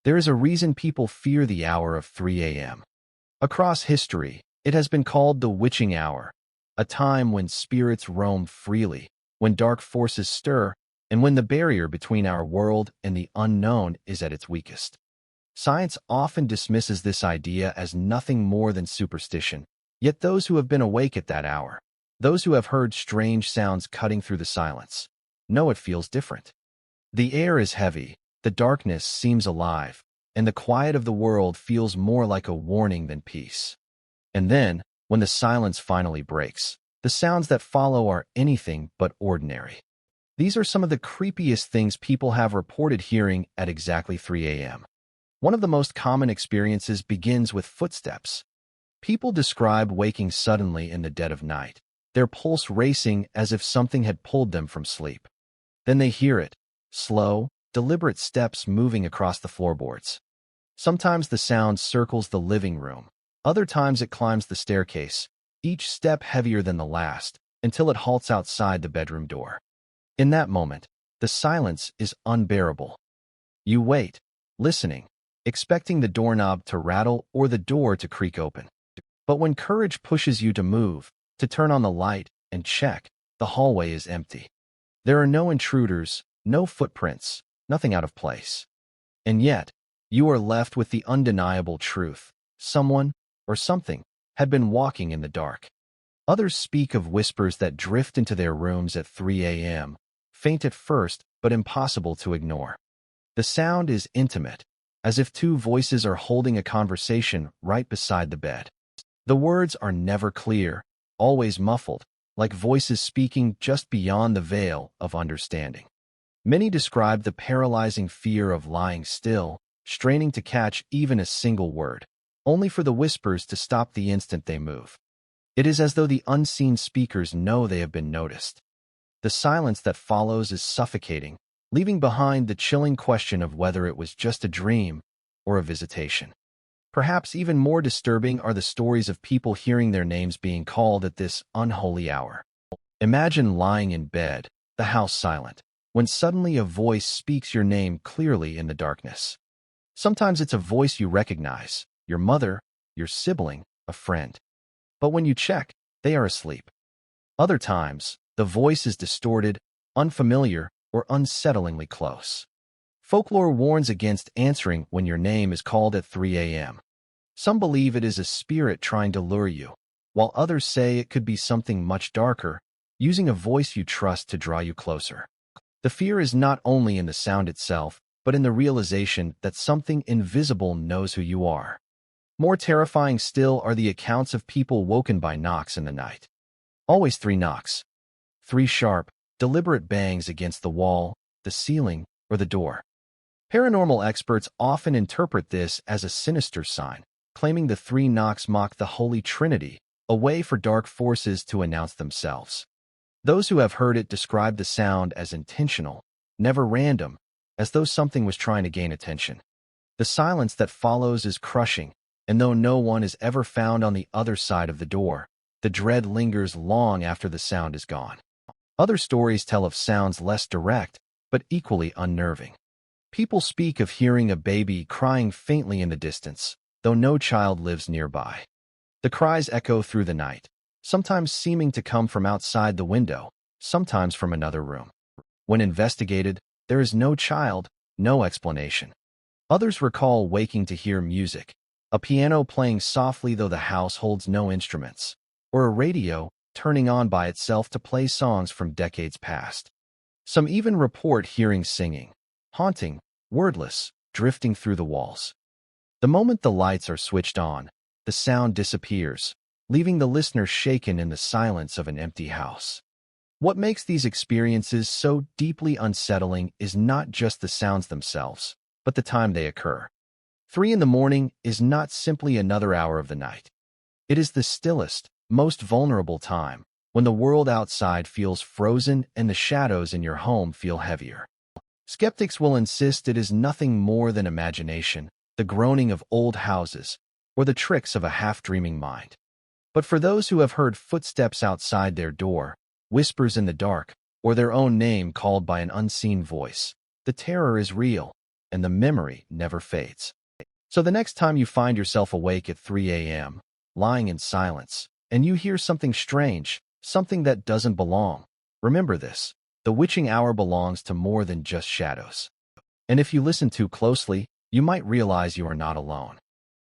There is a reason people fear the hour of 3 a.m. Across history, it has been called the witching hour, a time when spirits roam freely, when dark forces stir, and when the barrier between our world and the unknown is at its weakest. Science often dismisses this idea as nothing more than superstition, yet those who have been awake at that hour, those who have heard strange sounds cutting through the silence, know it feels different. The air is heavy, the darkness seems alive, and the quiet of the world feels more like a warning than peace. And then, when the silence finally breaks, the sounds that follow are anything but ordinary. These are some of the creepiest things people have reported hearing at exactly 3 a.m. One of the most common experiences begins with footsteps. People describe waking suddenly in the dead of night, their pulse racing as if something had pulled them from sleep. Then they hear it, slow, deliberate steps moving across the floorboards. Sometimes the sound circles the living room, other times it climbs the staircase, each step heavier than the last, until it halts outside the bedroom door. In that moment, the silence is unbearable. You wait, listening, expecting the doorknob to rattle or the door to creak open. But when courage pushes you to move, to turn on the light and check, the hallway is empty. There are no intruders, no footprints, nothing out of place. And yet, you are left with the undeniable truth. Someone, or something, had been walking in the dark. Others speak of whispers that drift into their rooms at 3 a.m., faint at first, but impossible to ignore. The sound is intimate, as if two voices are holding a conversation right beside the bed. The words are never clear, always muffled, like voices speaking just beyond the veil of understanding. Many describe the paralyzing fear of lying still, straining to catch even a single word, only for the whispers to stop the instant they move. It is as though the unseen speakers know they have been noticed. The silence that follows is suffocating, leaving behind the chilling question of whether it was just a dream or a visitation. Perhaps even more disturbing are the stories of people hearing their names being called at this unholy hour. Imagine lying in bed, the house silent, when suddenly a voice speaks your name clearly in the darkness. Sometimes it's a voice you recognize, your mother, your sibling, a friend. But when you check, they are asleep. Other times, the voice is distorted, unfamiliar, or unsettlingly close. Folklore warns against answering when your name is called at 3 a.m. Some believe it is a spirit trying to lure you, while others say it could be something much darker, using a voice you trust to draw you closer. The fear is not only in the sound itself, but in the realization that something invisible knows who you are. More terrifying still are the accounts of people woken by knocks in the night. Always 3 knocks. 3 sharp, deliberate bangs against the wall, the ceiling, or the door. Paranormal experts often interpret this as a sinister sign, claiming the 3 knocks mock the Holy Trinity, a way for dark forces to announce themselves. Those who have heard it describe the sound as intentional, never random, as though something was trying to gain attention. The silence that follows is crushing, and though no one is ever found on the other side of the door, the dread lingers long after the sound is gone. Other stories tell of sounds less direct, but equally unnerving. People speak of hearing a baby crying faintly in the distance, though no child lives nearby. The cries echo through the night, sometimes seeming to come from outside the window, sometimes from another room. When investigated, there is no child, no explanation. Others recall waking to hear music, a piano playing softly though the house holds no instruments, or a radio turning on by itself to play songs from decades past. Some even report hearing singing, haunting, wordless, drifting through the walls. The moment the lights are switched on, the sound disappears, leaving the listener shaken in the silence of an empty house. What makes these experiences so deeply unsettling is not just the sounds themselves, but the time they occur. 3 in the morning is not simply another hour of the night. It is the stillest, most vulnerable time, when the world outside feels frozen and the shadows in your home feel heavier. Skeptics will insist it is nothing more than imagination, the groaning of old houses, or the tricks of a half-dreaming mind. But for those who have heard footsteps outside their door, whispers in the dark, or their own name called by an unseen voice, the terror is real, and the memory never fades. So the next time you find yourself awake at 3 a.m., lying in silence, and you hear something strange, something that doesn't belong, remember this: the witching hour belongs to more than just shadows. And if you listen too closely, you might realize you are not alone.